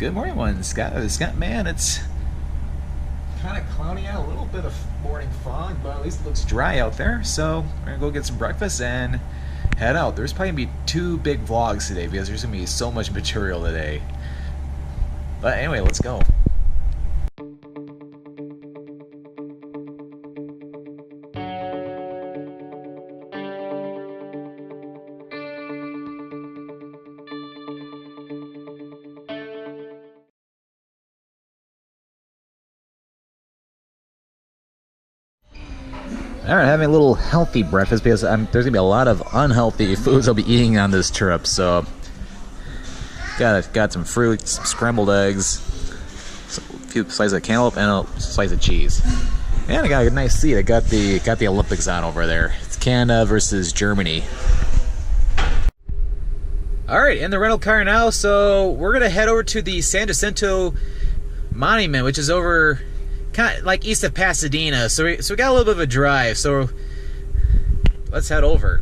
Good morning, everyone. Scott, man, it's kind of cloudy out, a little bit of morning fog, but at least it looks dry out there. So we're gonna go get some breakfast and head out. There's probably gonna be 2 big vlogs today because there's gonna be so much material today. But anyway, let's go. All right, having a little healthy breakfast because there's gonna be a lot of unhealthy foods I'll be eating on this trip. So, got some fruit, some scrambled eggs, a few slices of cantaloupe, and a slice of cheese. And I got a nice seat. I got the Olympics on over there. It's Canada versus Germany. All right, in the rental car now. So we're gonna head over to the San Jacinto Monument, which is over kind of like east of Pasadena, so we got a little bit of a drive, so let's head over.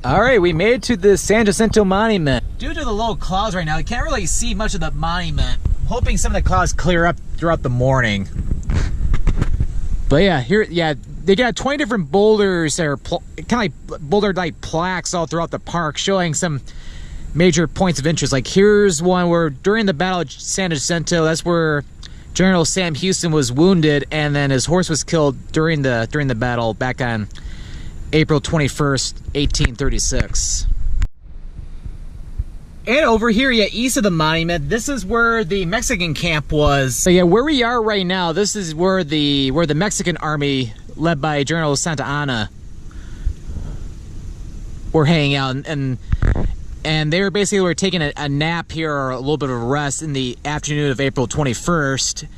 All right, we made it to the San Jacinto Monument. Due to the low clouds right now, you can't really see much of the monument. I'm hoping some of the clouds clear up throughout the morning. But yeah, they got 20 different boulders that are kind of like boulder-like plaques all throughout the park showing some major points of interest. Like here's one where during the Battle of San Jacinto, that's where General Sam Houston was wounded and then his horse was killed during the battle back on April 21st, 1836. And over here, east of the monument, this is where the Mexican camp was. So yeah, where we are right now, this is where the Mexican Army, led by General Santa Anna, were hanging out, and they were taking a nap here, or a little bit of a rest in the afternoon of April 21st.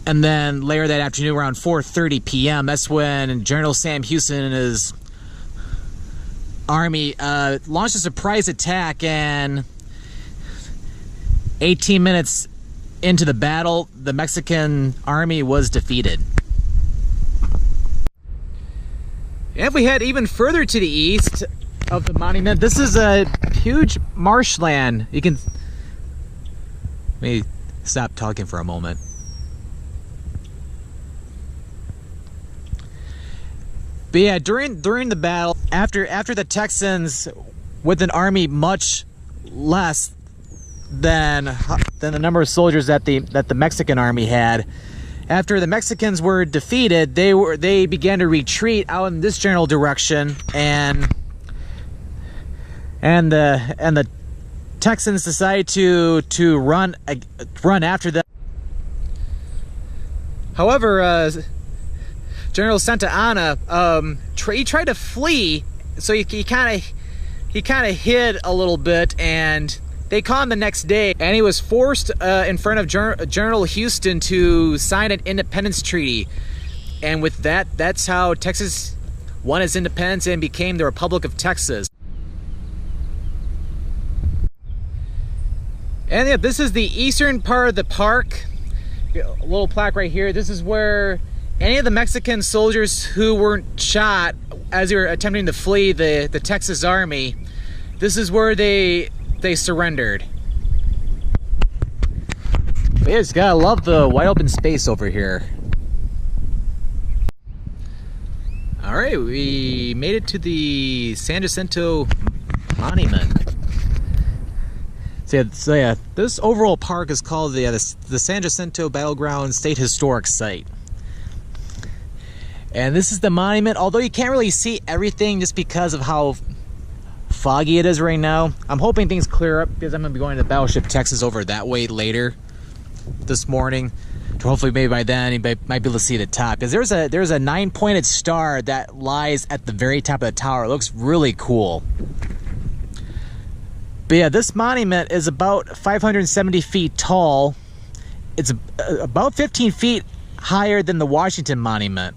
And then later that afternoon, around 4:30 p.m., that's when General Sam Houston and his army launched a surprise attack, and 18 minutes into the battle, the Mexican army was defeated. And if we head even further to the east of the monument, this is a huge marshland. You can... Let me stop talking for a moment. But yeah, during the battle, after the Texans, with an army much less than the number of soldiers that the Mexican army had, after the Mexicans were defeated, they began to retreat out in this general direction, and the Texans decided to run after them. However, General Santa Anna, he tried to flee, so he kind of hid a little bit, and they caught him the next day, and he was forced in front of General Houston to sign an independence treaty, and with that's how Texas won its independence and became the Republic of Texas. And yeah, this is the eastern part of the park. A little plaque right here. This is where any of the Mexican soldiers who weren't shot as they were attempting to flee the Texas Army, this is where they surrendered. But yeah, just gotta love the wide open space over here. All right, we made it to the San Jacinto Monument. So yeah, this overall park is called the San Jacinto Battleground State Historic Site. And this is the monument, although you can't really see everything just because of how foggy it is right now. I'm hoping things clear up because I'm going to be going to Battleship Texas over that way later this morning. Hopefully maybe by then you might be able to see the top. Because there's a 9-pointed star that lies at the very top of the tower. It looks really cool. But yeah, this monument is about 570 feet tall. it's about 15 feet higher than the Washington Monument.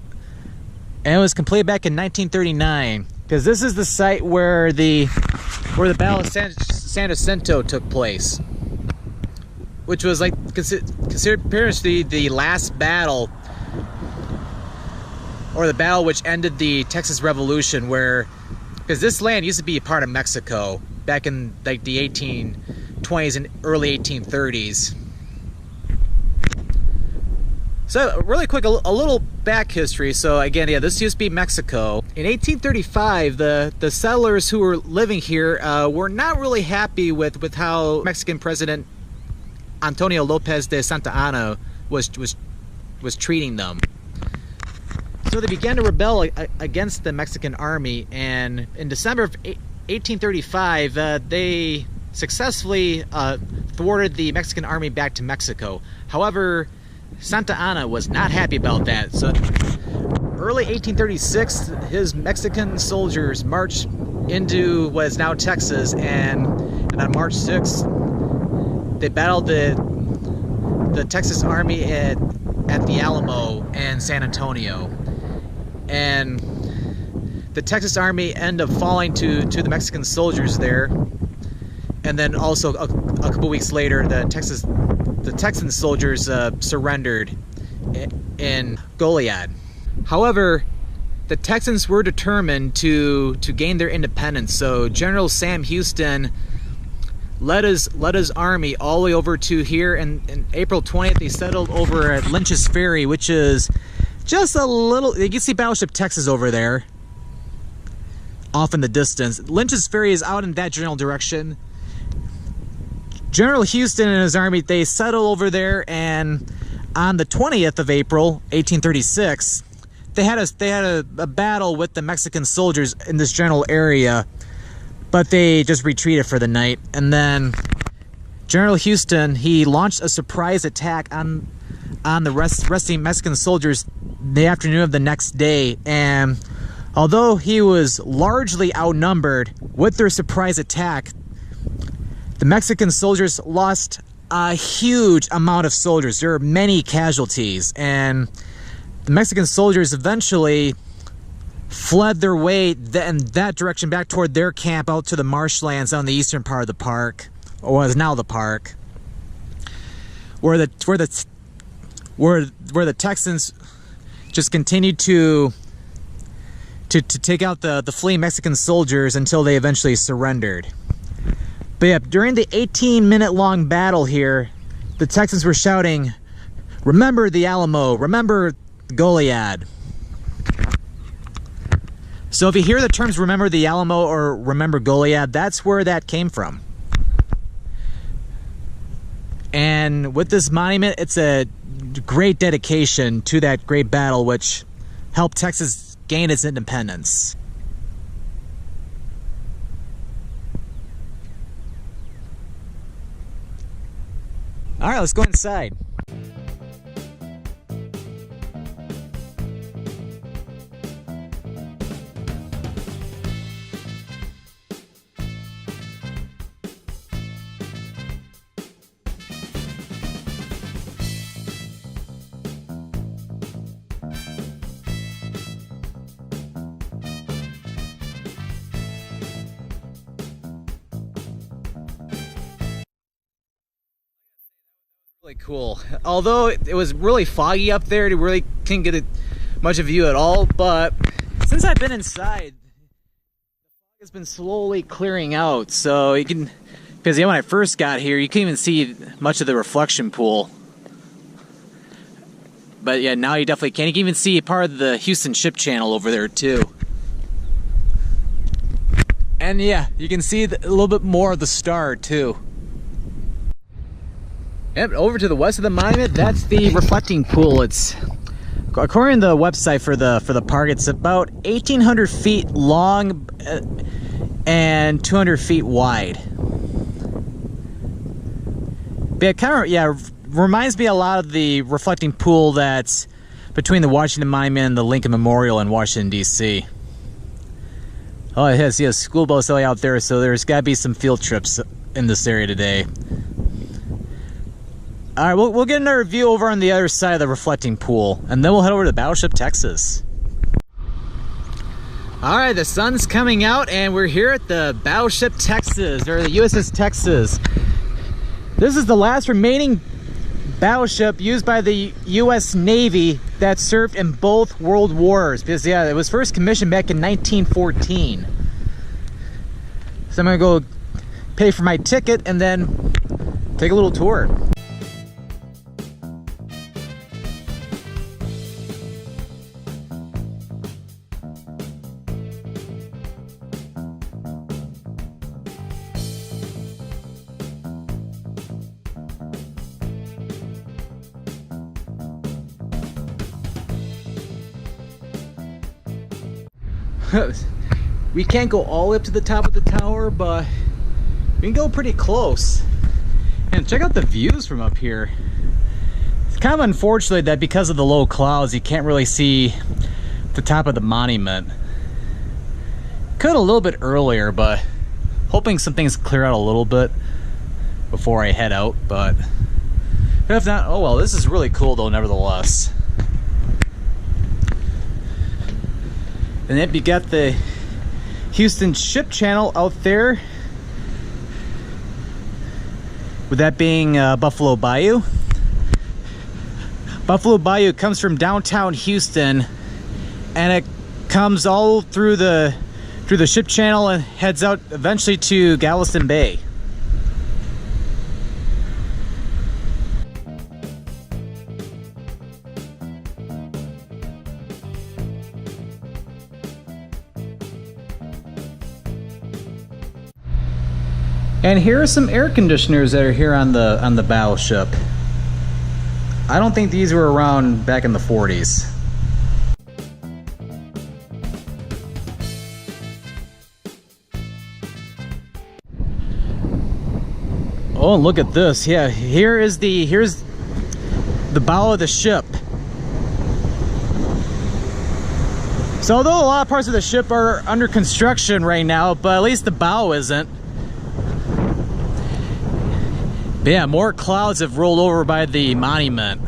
And it was completed back in 1939, because this is the site where the Battle of San Jacinto took place, which was like considered apparently the last battle, or the battle which ended the Texas Revolution, because this land used to be a part of Mexico back in like the 1820s and early 1830s. So really quick, a little back history. So again, yeah, this used to be Mexico. In 1835, the settlers who were living here were not really happy with how Mexican President Antonio Lopez de Santa Anna was treating them. So they began to rebel against the Mexican army, and in December of 1835, they successfully thwarted the Mexican army back to Mexico. However, Santa Anna was not happy about that. So early 1836, his Mexican soldiers marched into what is now Texas, and on March 6th, they battled the Texas Army at the Alamo and San Antonio. And the Texas Army ended up falling to the Mexican soldiers there. And then also a couple weeks later, the Texan soldiers surrendered in Goliad. However, the Texans were determined to gain their independence. So General Sam Houston led his army all the way over to here, and in April 20th they settled over at Lynch's Ferry, which is just a little, you can see Battleship Texas over there off in the distance. Lynch's Ferry is out in that general direction. General Houston and his army, they settle over there, and on the 20th of April 1836, they had a battle with the Mexican soldiers in this general area, but they just retreated for the night. And then General Houston, he launched a surprise attack on the resting Mexican soldiers the afternoon of the next day, and although he was largely outnumbered with their surprise attack, the Mexican soldiers lost a huge amount of soldiers. There were many casualties, and the Mexican soldiers eventually fled their way in that direction back toward their camp out to the marshlands on the eastern part of the park, or what is now the park, where the Texans just continued to take out the fleeing Mexican soldiers until they eventually surrendered. But yeah, during the 18-minute long battle here, the Texans were shouting, "Remember the Alamo, remember Goliad." So if you hear the terms "remember the Alamo" or "remember Goliad," that's where that came from. And with this monument, it's a great dedication to that great battle which helped Texas gain its independence. All right, let's go inside. Really cool. Although it was really foggy up there, you really couldn't get much of a view at all, but since I've been inside, the fog has been slowly clearing out. So you can, because yeah, when I first got here, you couldn't even see much of the reflection pool. But yeah, now you definitely can. You can even see part of the Houston Ship Channel over there too. And yeah, you can see a little bit more of the star too. Yep, over to the west of the monument, that's the reflecting pool. It's, according to the website for the park, it's about 1,800 feet long and 200 feet wide. But it kind of, yeah, reminds me a lot of the reflecting pool that's between the Washington Monument and the Lincoln Memorial in Washington, D.C. Oh, it has, yeah, school bus out there, so there's got to be some field trips in this area today. All right, we'll get another view over on the other side of the reflecting pool, and then we'll head over to Battleship Texas. All right, the sun's coming out, and we're here at the Battleship Texas, or the USS Texas. This is the last remaining battleship used by the U.S. Navy that served in both World Wars. Because, yeah, it was first commissioned back in 1914. So I'm gonna go pay for my ticket and then take a little tour. We can't go all the way up to the top of the tower, but we can go pretty close. And check out the views from up here. It's kind of unfortunate that because of the low clouds, you can't really see the top of the monument. Could a little bit earlier, but hoping some things clear out a little bit before I head out. But if not, oh well, this is really cool though, nevertheless. And then you got the Houston Ship Channel out there, with that being Buffalo Bayou. Buffalo Bayou comes from downtown Houston, and it comes all through the ship channel and heads out eventually to Galveston Bay. And here are some air conditioners that are here on the battleship. I don't think these were around back in the 40s. Oh, look at this. Yeah, here's the bow of the ship. So although a lot of parts of the ship are under construction right now, but at least the bow isn't. But yeah, more clouds have rolled over by the monument.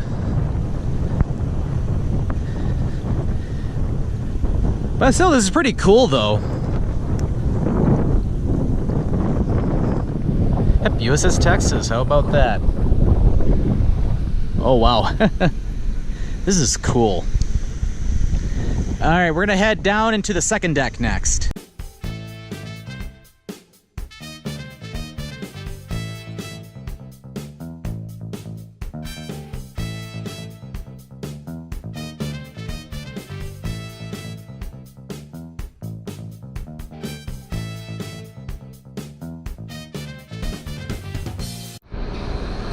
But still, this is pretty cool though. Yep, USS Texas, how about that? Oh wow, this is cool. All right, we're gonna head down into the second deck next.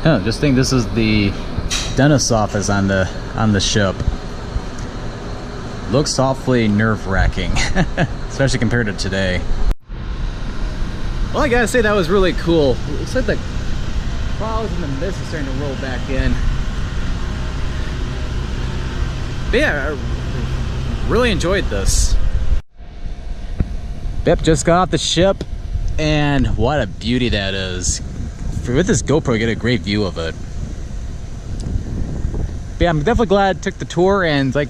Oh, just think this is the dentist's office on the ship. Looks awfully nerve-wracking, especially compared to today. Well, I gotta say that was really cool. It looks like the clouds and the mist is starting to roll back in. But yeah, I really enjoyed this. Yep, just got off the ship, and what a beauty that is. With this GoPro, you get a great view of it. But yeah, I'm definitely glad I took the tour, and like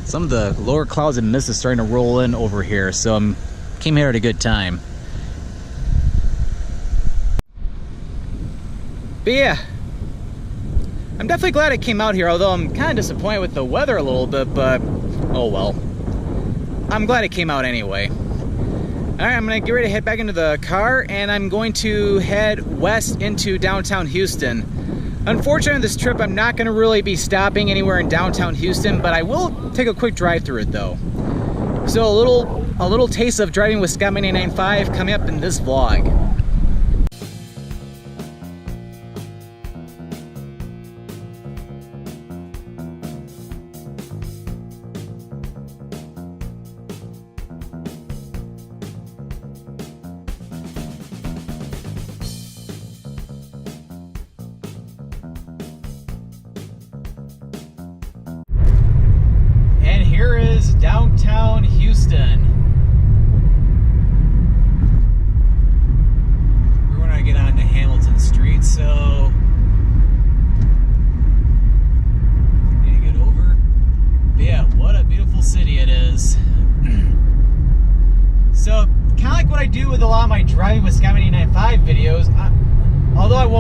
some of the lower clouds and mist is starting to roll in over here, so I came here at a good time. But yeah, I'm definitely glad I came out here, although I'm kind of disappointed with the weather a little bit, but oh well. I'm glad it came out anyway. Alright, I'm gonna get ready to head back into the car, and I'm going to head west into downtown Houston. Unfortunately, on this trip, I'm not gonna really be stopping anywhere in downtown Houston, but I will take a quick drive through it though. So a little taste of driving with Scott 995 coming up in this vlog. Here is downtown Houston. We're gonna get on to Hamilton Street, so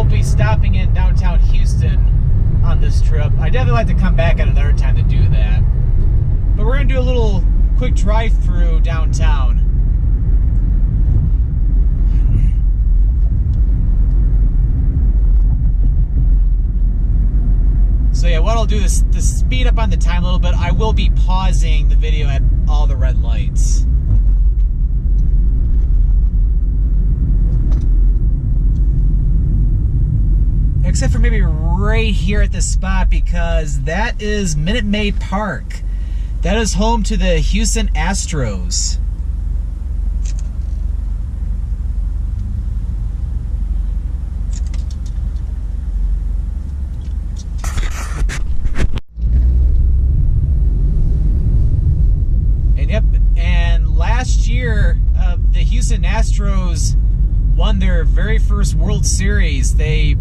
won't be stopping in downtown Houston on this trip. I definitely like to come back at another time to do that. But we're going to do a little quick drive-through downtown. So yeah, what I'll do is to speed up on the time a little bit, I will be pausing the video at all the red lights. Except for maybe right here at this spot, because that is Minute Maid Park. That is home to the Houston Astros. And yep, and last year, the Houston Astros won their very first World Series. They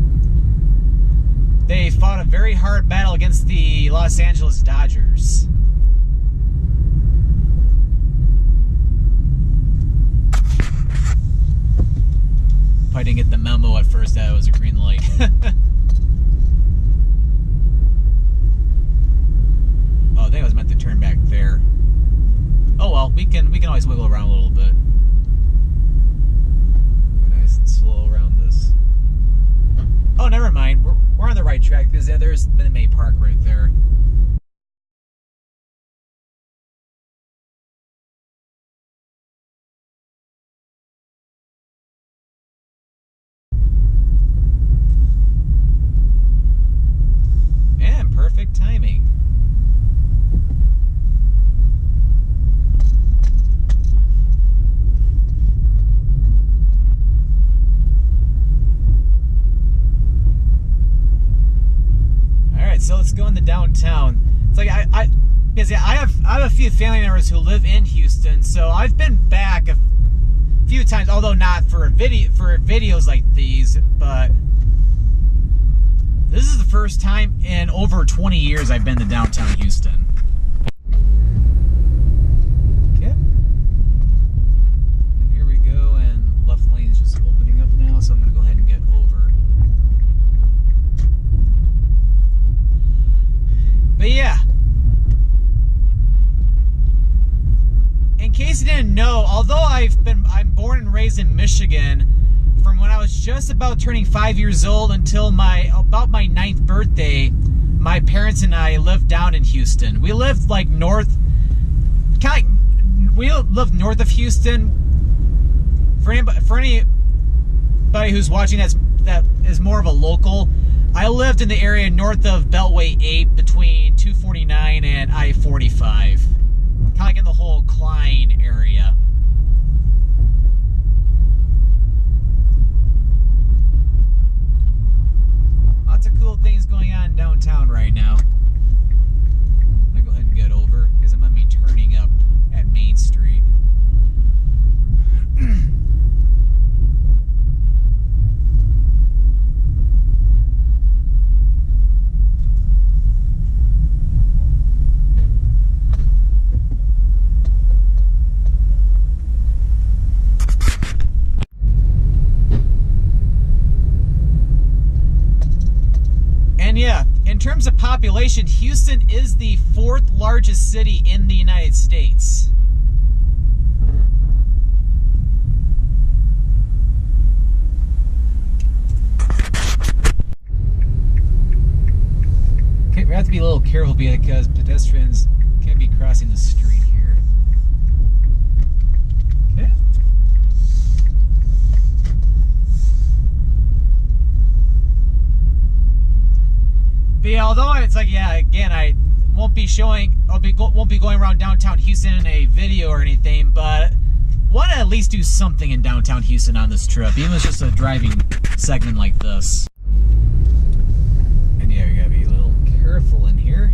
fought a very hard battle against the Los Angeles Dodgers. I didn't get the memo at first that it was a green light. Oh, I think I was meant to turn back there. Oh well, we can always wiggle around a little bit. Go nice and slow around this. Oh, never mind. We're on the right track because there's Minute Maid Park right there. And perfect timing. So let's go into downtown. It's like I have a few family members who live in Houston, so I've been back a few times, although not for videos like these. But this is the first time in over 20 years I've been to downtown Houston. Okay, and here we go, and left lane is just opening up now, so I'm going to go ahead and get over. But yeah, in case you didn't know, although I'm born and raised in Michigan, from when I was just about turning 5 years old until about my 9th birthday, my parents and I lived down in Houston. We lived like north of Houston. For anybody who's watching that is more of a local, I lived in the area north of Beltway 8 between 249 and I-45. Kind of like in the whole Klein area. Lots of cool things going on downtown right now. I'm going to go ahead and get over because I'm going to be turning up at Main Street. Yeah, in terms of population, Houston is the 4th largest city in the United States. Okay, we have to be a little careful because pedestrians can be crossing the street here. Okay. But yeah, although it's like, yeah, again, I won't be going around downtown Houston in a video or anything, but want to at least do something in downtown Houston on this trip, even if it's just a driving segment like this. And yeah, we gotta be a little careful in here.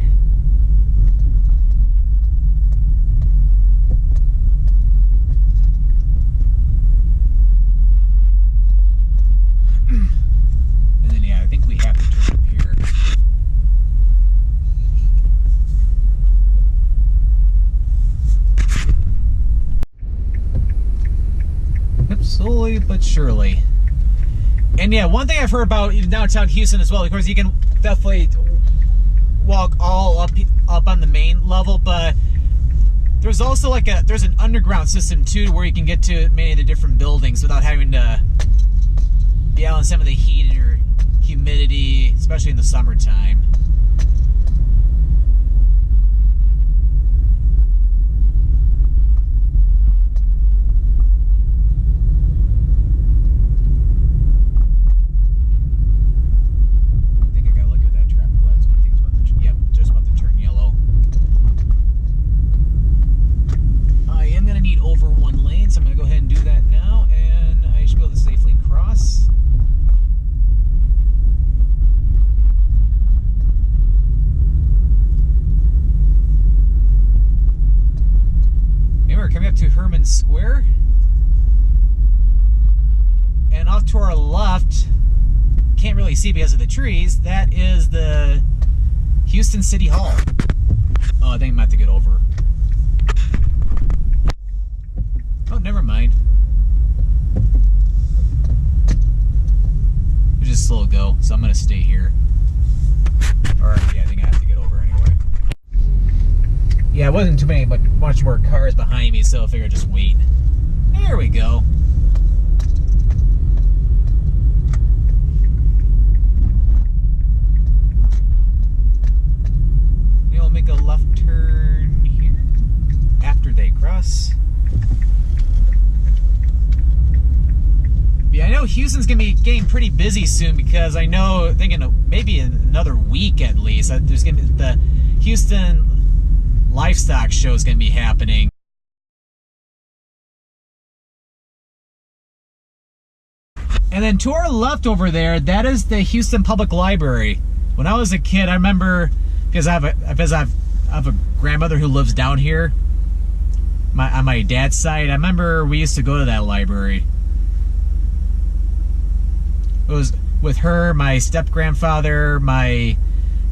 And then yeah, I think we have to turn up here. Slowly but surely. And yeah, one thing I've heard about even downtown Houston as well, of course, you can definitely walk all up on the main level, but there's also like there's an underground system too, where you can get to many of the different buildings without having to be out in some of the heat or humidity, especially in the summertime. Square, and off to our left, can't really see because of the trees, that is the Houston City Hall. Oh, I think I'm about to get over. Oh, never mind. It's just slow go, so I'm gonna stay here. Or yeah, I think I have to get over anyway. Yeah, it wasn't too many, but much more cars behind me, so I figured I'd just wait. There we go. You'll make a left turn here after they cross. Yeah, I know Houston's gonna be getting pretty busy soon, because I know, thinking maybe another week at least, there's gonna be the Houston livestock show is going to be happening. And then to our left over there, that is the Houston Public Library. When I was a kid, I remember, because I have a grandmother who lives down here, on my dad's side. I remember we used to go to that library. It was with her, my step-grandfather, my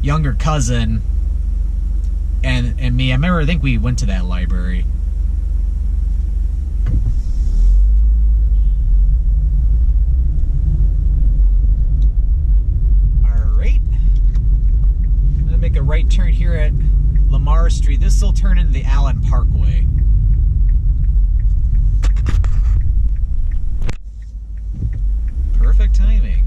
younger cousin, and me. I think we went to that library. Alright. I'm gonna make a right turn here at Lamar Street. This will turn into the Allen Parkway. Perfect timing.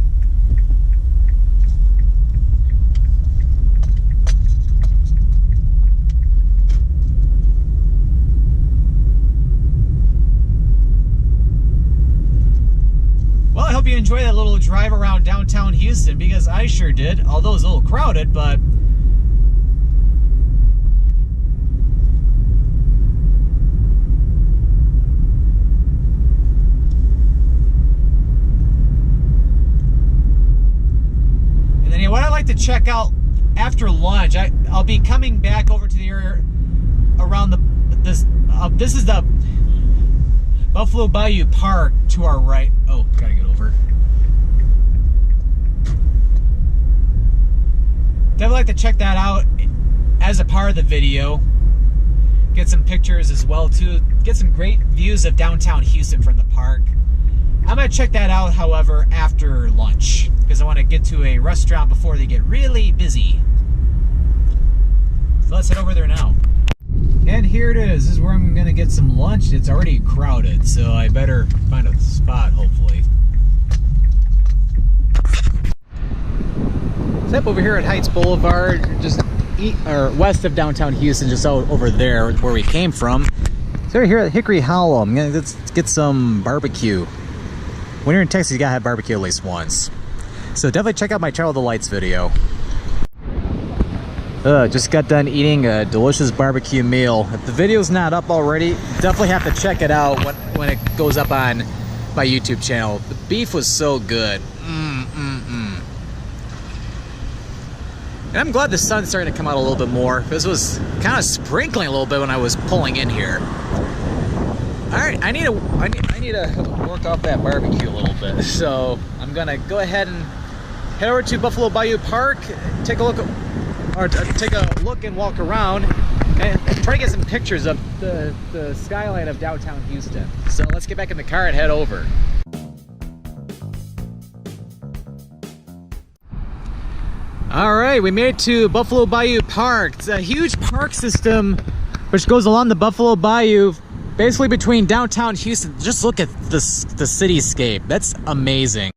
Well, I hope you enjoy that little drive around downtown Houston, because I sure did, although it was a little crowded, but and then what I like to check out after lunch, I'll be coming back over to the area around this is the Buffalo Bayou Park to our right. Oh, gotta get over. Definitely like to check that out as a part of the video. Get some pictures as well too. Get some great views of downtown Houston from the park. I'm gonna check that out, however, after lunch, because I want to get to a restaurant before they get really busy. So let's head over there now. And here it is. This is where I'm going to get some lunch. It's already crowded, so I better find a spot, hopefully. Step over here at Heights Boulevard, just west of downtown Houston, just out over there where we came from. So we're here at Hickory Hollow. I'm going to get some barbecue. When you're in Texas, you got to have barbecue at least once. So definitely check out my Child of the Lights video. Just got done eating a delicious barbecue meal. If the video's not up already, definitely have to check it out when it goes up on my YouTube channel. The beef was so good. And I'm glad the sun's starting to come out a little bit more. This was kind of sprinkling a little bit when I was pulling in here. All right, I need to work off that barbecue a little bit. So I'm gonna go ahead and head over to Buffalo Bayou Park, take a look and walk around, and try to get some pictures of the skyline of downtown Houston. So let's get back in the car and head over. All right, we made it to Buffalo Bayou Park. It's a huge park system which goes along the Buffalo Bayou, basically between downtown Houston. Just look at this, the cityscape. That's amazing.